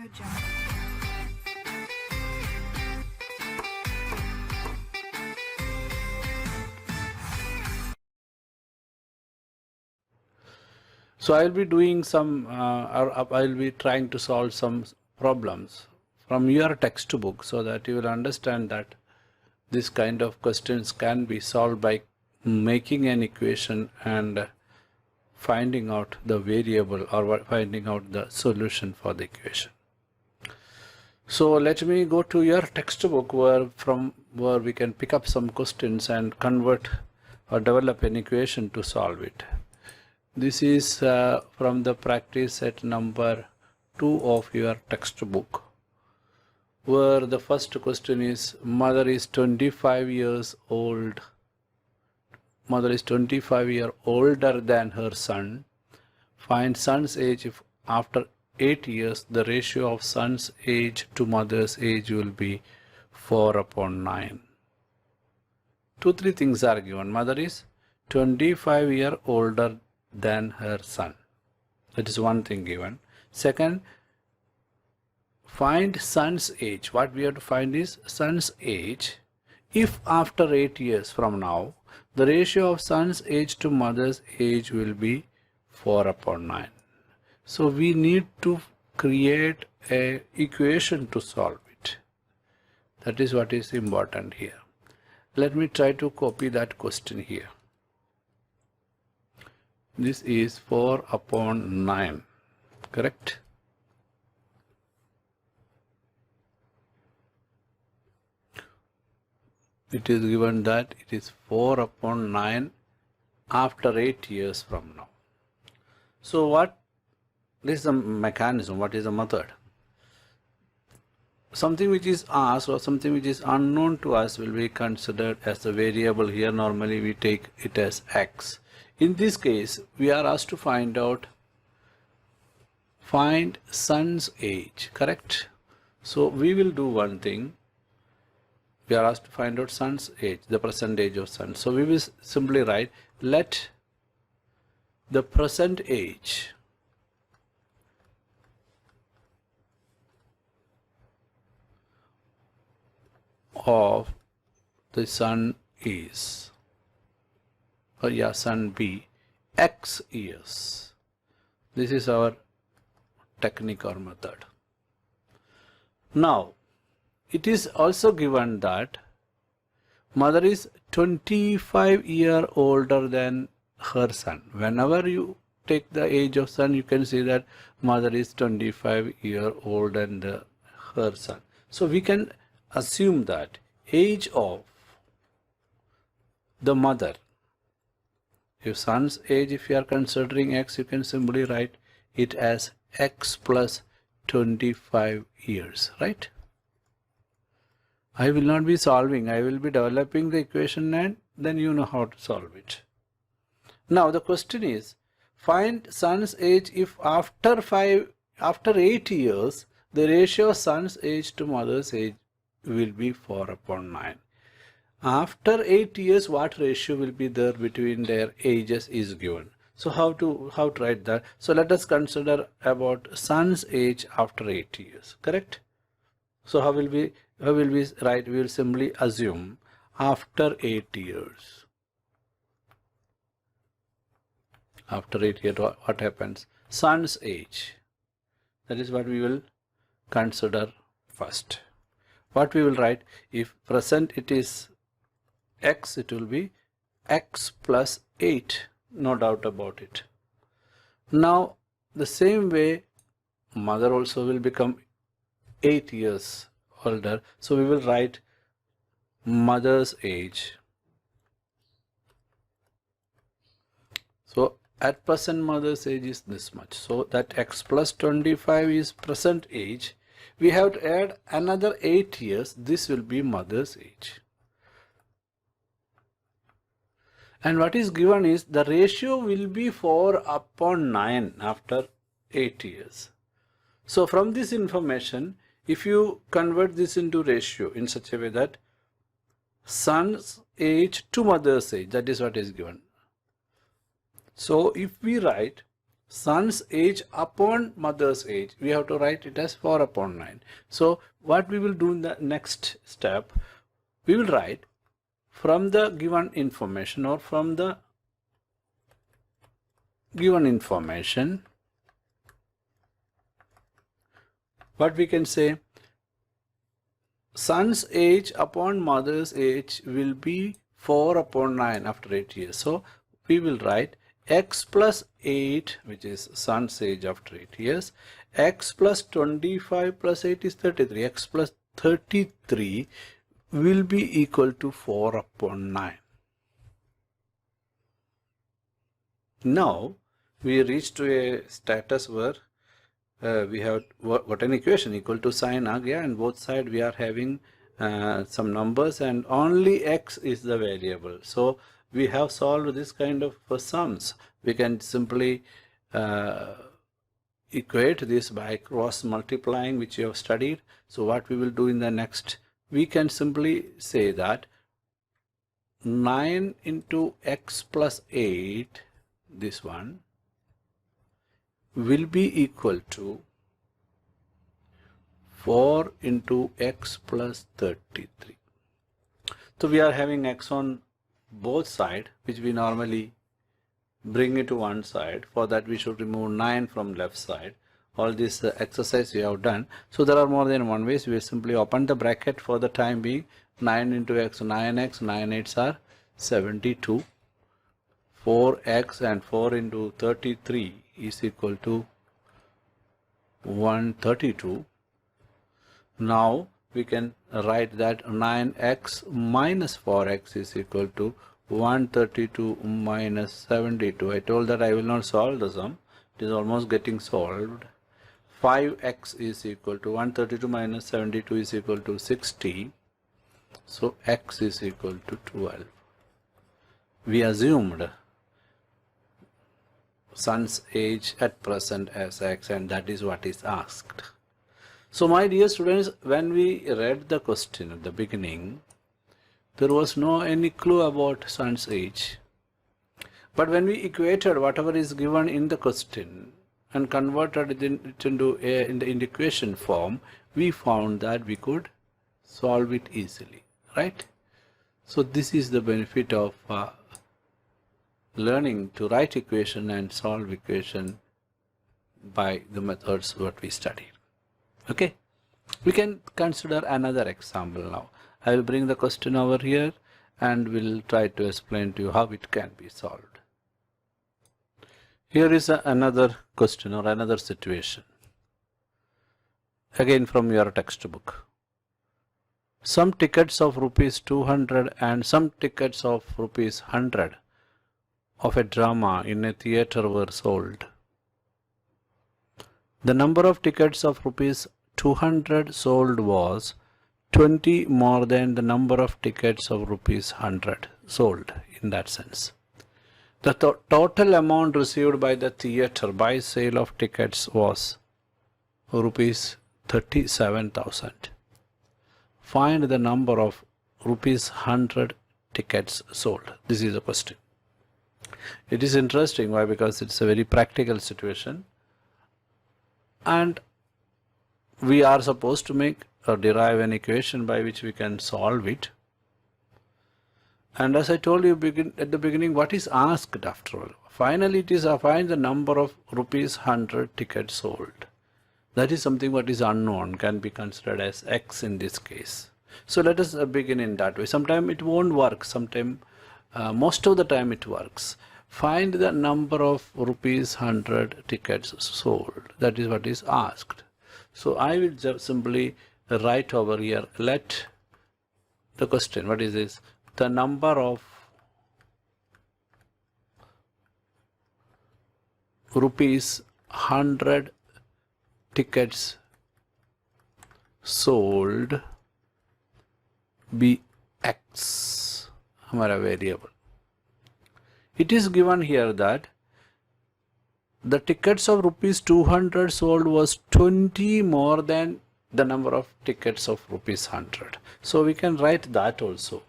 AudioJungle. So I'll be doing some, I'll be trying to solve some problems from your textbook so that you will understand that this kind of questions can be solved by making an equation and finding out the variable or finding out the solution for the equation. So let me go to your textbook where we can pick up some questions and convert or develop an equation to solve it. This is from the practice set number 2 of your textbook, where the first question is mother is 25 years old. Mother is 25 years older than her son. Find son's age if after 8 years the ratio of son's age to mother's age will be 4/9. 2-3 things are given. Mother is 25 years older than her son. That is one thing given. Second, find son's age. What we have to find is son's age if after 8 years from now the ratio of son's age to mother's age will be 4/9. So we need to create a equation to solve it. That is what is important here. Let me try to copy that question here. This is 4/9, correct? It is given that it is 4/9 after 8 years from now. So what is the mechanism? What is the method? Something which is asked or something which is unknown to us will be considered as a variable. Here normally we take it as x. In this case, we are asked to find son's age, correct? So we will do one thing. We are asked to find out son's age, the present age of son. So we will simply write, let the present age of the son is, son be x years. This is our technique or method. Now, it is also given that mother is 25 years older than her son. Whenever you take the age of son, you can see that mother is 25 years older than her son. So we can assume that age of the mother, if son's age, if you are considering x, you can simply write it as x plus 25 years, right? I will not be solving, I will be developing the equation and then you know how to solve it. Now the question is, find son's age if after 8 years the ratio of son's age to mother's age will be 4/9. After 8 years, what ratio will be there between their ages is given. So how to write that? So let us consider about son's age after 8 years, correct? So how will we write? We will simply assume after 8 years. After 8 years, what happens? Son's age. That is what we will consider first. What we will write? If present it is x, it will be x plus 8, no doubt about it. Now the same way mother also will become 8 years older, so we will write mother's age. So at present mother's age is this much, so that x plus 25 is present age. We have to add another 8 years, this will be mother's age. And what is given is the ratio will be 4/9 after 8 years. So from this information, if you convert this into ratio in such a way that son's age to mother's age, that is what is given. So if we write son's age upon mother's age. We have to write it as 4 upon 9. So what we will do in the next step, we will write from the given information, or from the given information, what we can say, son's age upon mother's age will be 4 upon 9 after 8 years. So we will write x plus 8, which is son's age after 8 years, x plus 25 plus 8 is 33, x plus 33 will be equal to 4 upon 9. Now we reach to a status where we have got an equation equal to sine ag, and both sides we are having some numbers, and only x is the variable. So we have solved this kind of sums. We can simply equate this by cross multiplying, which you have studied. So what we will do in the next, we can simply say that 9 into x plus 8, this one, will be equal to 4 into x plus 33. So we are having x on both sides, which we normally bring it to one side. For that we should remove 9 from left side. All this exercise we have done. So there are more than one ways. We will simply open the bracket for the time being. 9 into x, 9x, 9 8s are 72. 4x and 4 into 33 is equal to 132. Now we can write that 9x minus 4x is equal to 132 minus 72. I told that I will not solve the sum. It is almost getting solved. 5x is equal to 132 minus 72 is equal to 60. So x is equal to 12. We assumed son's age at present as x, and that is what is asked. So my dear students, when we read the question at the beginning, there was no any clue about son's age. But when we equated whatever is given in the question and converted it into in the equation form, we found that we could solve it easily, right? So this is the benefit of learning to write equation and solve equation by the methods what we studied. Okay, we can consider another example now. I will bring the question over here and will try to explain to you how it can be solved. Here is another question or another situation, again from your textbook. Some tickets of rupees 200 and some tickets of rupees 100 of a drama in a theatre were sold. The number of tickets of rupees 200 sold was 20 more than the number of tickets of rupees 100 sold in that sense. The total amount received by the theatre by sale of tickets was rupees 37,000. Find the number of rupees 100 tickets sold. This is the question. It is interesting. Why? Because it's a very practical situation, and we are supposed to make or derive an equation by which we can solve it. And as I told you at the beginning, what is asked after all? Finally, it is find the number of rupees 100 tickets sold. That is something what is unknown, can be considered as x in this case. So let us begin in that way. Sometimes it won't work. Sometimes, most of the time it works. Find the number of rupees 100 tickets sold. That is what is asked. So I will just simply write over here, let the question, what is this? The number of rupees 100 tickets sold be x, हमारा variable. It is given here that the tickets of rupees 200 sold was 20 more than the number of tickets of rupees 100. So we can write that also.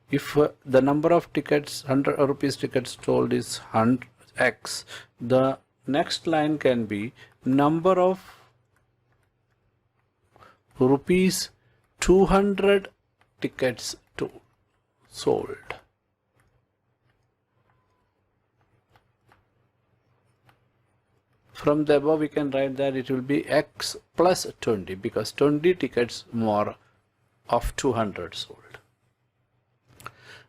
If the number of tickets, 100 rupees tickets sold is 100x, the next line can be number of rupees 200 tickets sold. From the above we can write that it will be x plus 20 because 20 tickets more of 200 sold.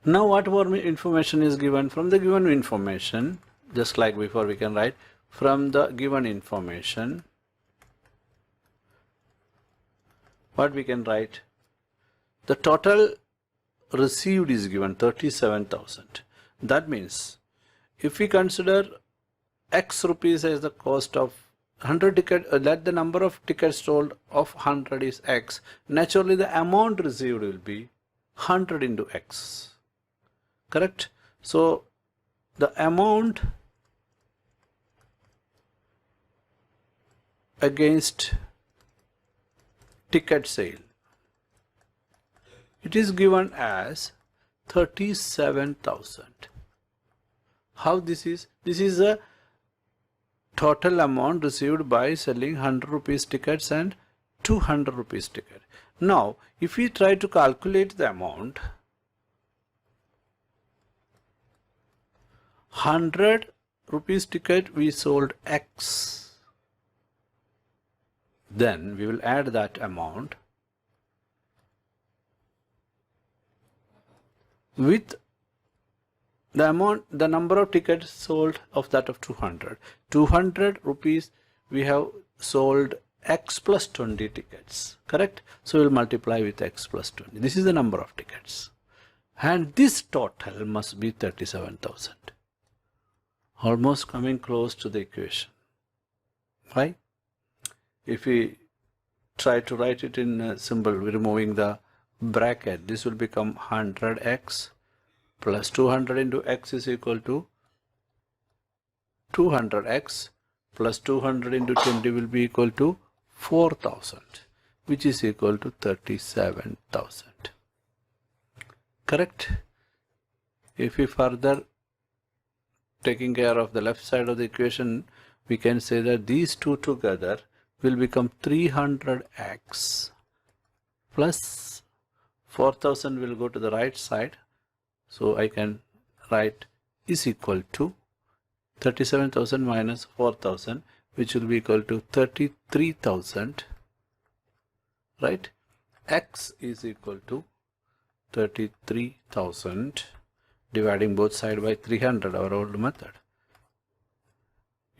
Now what more information is given? From the given information, just like before, we can write from the given information, what we can write? The total received is given 37,000. That means if we consider x rupees as the cost of 100 ticket, let the number of tickets sold of 100 is x, naturally the amount received will be 100 into x, correct? So the amount against ticket sale, it is given as 37,000. How this is? This is a total amount received by selling 100 rupees tickets and 200 rupees ticket. Now if we try to calculate the amount, 100 rupees ticket we sold x, then we will add that amount with the amount, the number of tickets sold of that of 200. 200 rupees we have sold x plus 20 tickets, correct? So we will multiply with x plus 20. This is the number of tickets, and this total must be 37,000, almost coming close to the equation. Why? If we try to write it in a symbol, removing the bracket, this will become 100x plus 200 into x is equal to 200x plus 200 into 20 will be equal to 4,000, which is equal to 37,000, correct? If we further taking care of the left side of the equation, we can say that these two together will become 300x plus 4,000 will go to the right side. So I can write is equal to 37,000 minus 4,000, which will be equal to 33,000, right? X is equal to 33,000, dividing both sides by 300, our old method.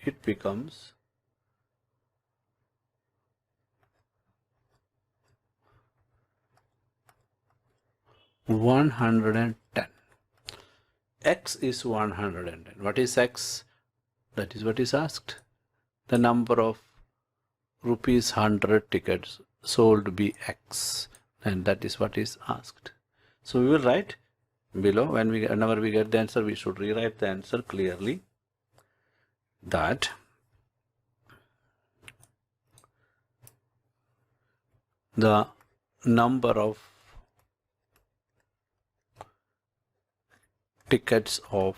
It becomes 110. X is 110. What is X? That is what is asked. The number of rupees 100 tickets sold be X, and that is what is asked. So we will write below, whenever we get the answer, we should rewrite the answer clearly, that the number of tickets of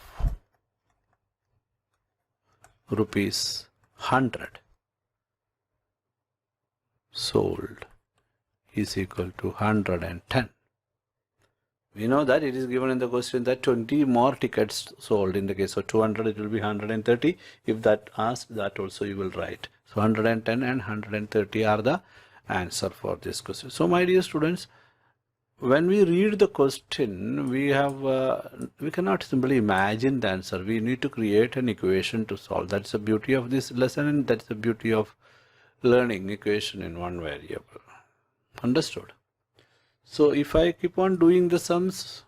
rupees 100 sold is equal to 110. We know that it is given in the question that 20 more tickets sold. In the case of 200, it will be 130. If that asked, that also you will write. So 110 and 130 are the answer for this question. So my dear students, when we read the question, we cannot simply imagine the answer. We need to create an equation to solve. That's the beauty of this lesson, and that's the beauty of learning equation in one variable. Understood? So if I keep on doing the sums,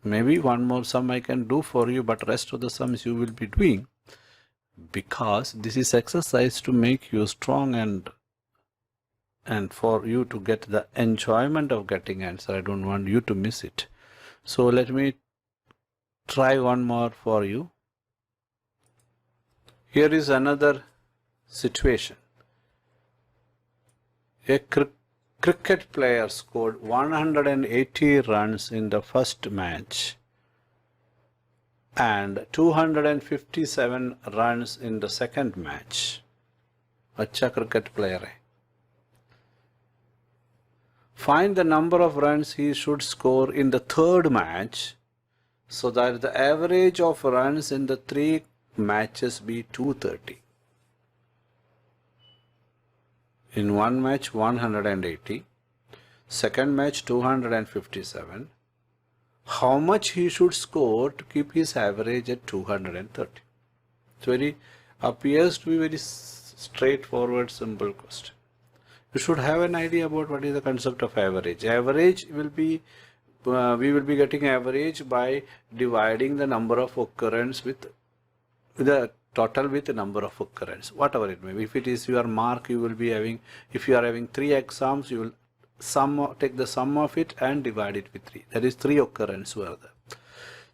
maybe one more sum I can do for you, but rest of the sums you will be doing, because this is exercise to make you strong and for you to get the enjoyment of getting answer. I don't want you to miss it. So let me try one more for you. Here is another situation. A cricket player scored 180 runs in the first match and 257 runs in the second match. अच्छा cricket player है. Find the number of runs he should score in the third match so that the average of runs in the 3 matches be 230. In one match 180, second match 257. How much he should score to keep his average at 230? It appears to be very straightforward, simple question. You should have an idea about what is the concept of average. Average will be, we will be getting average by dividing the number of occurrence with the total with the number of occurrence, whatever it may be. If it is your mark, you will be having, if you are having 3 exams, you will take the sum of it and divide it with 3. That is 3 occurrence were there.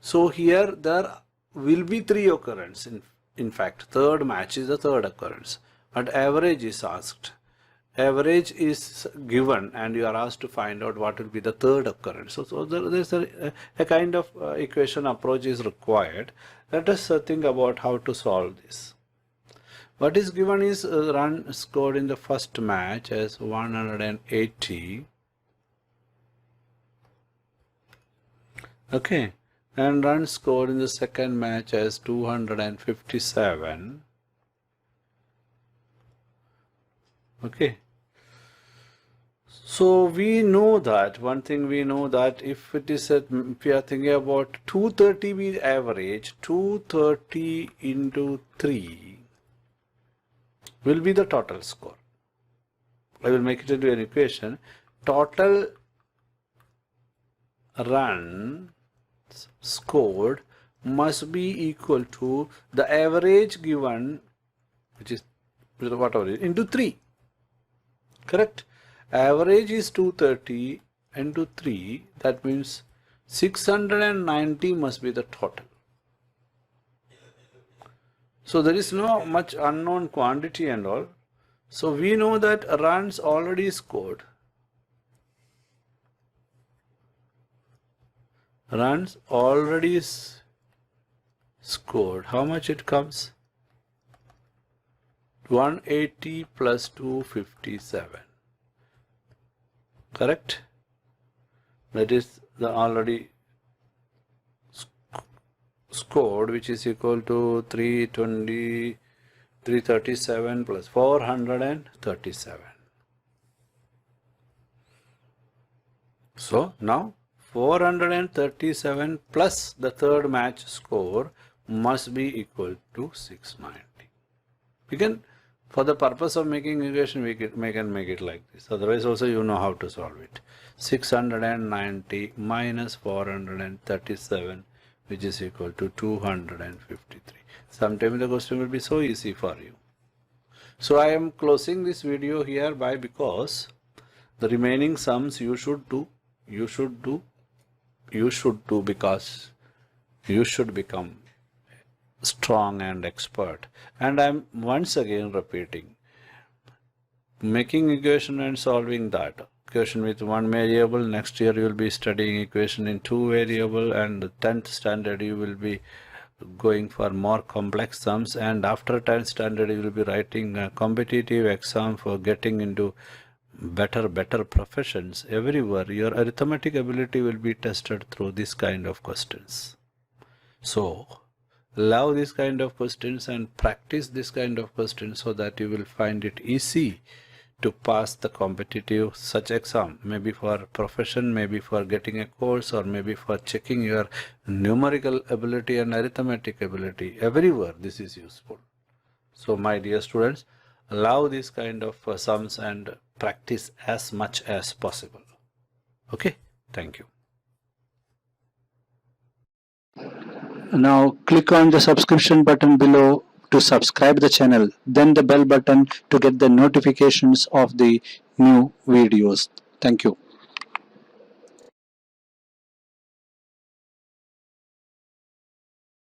So here there will be 3 occurrence. In fact, third match is the third occurrence, but average is asked. Average is given and you are asked to find out what will be the third occurrence. So there's a kind of equation approach is required. Let us think about how to solve this. What is given is run scored in the first match as 180. Okay, and run scored in the second match as 257. Okay. So we know that, one thing we know that if it is, if we are thinking about 230 be average, 230 into 3 will be the total score. I will make it into an equation. Total runs scored must be equal to the average given, which is whatever it is, into 3. Correct? Average is 230 into 3, that means 690 must be the total. So there is no much unknown quantity and all. So we know that runs already scored. Runs already scored. How much it comes? 180 plus 257. Correct? That is the already scored, which is equal to 337 plus 437. So now 437 plus the third match score must be equal to 690. We can, for the purpose of making equation, we can make it like this. Otherwise also you know how to solve it. 690 minus 437, which is equal to 253. Sometimes the question will be so easy for you. So I am closing this video here because the remaining sums you should do because you should become strong and expert. And I'm once again repeating, making equation and solving that equation with 1 variable. Next year you will be studying equation in 2 variable, and the 10th standard you will be going for more complex sums, and after 10th standard you will be writing a competitive exam for getting into better professions. Everywhere your arithmetic ability will be tested through this kind of questions. So love this kind of questions and practice this kind of questions so that you will find it easy to pass the competitive such exam, maybe for profession, maybe for getting a course, or maybe for checking your numerical ability and arithmetic ability. Everywhere this is useful. So my dear students, love this kind of sums and practice as much as possible. Okay, thank you. Now click on the subscription button below to subscribe the channel, then the bell button to get the notifications of the new videos. Thank you.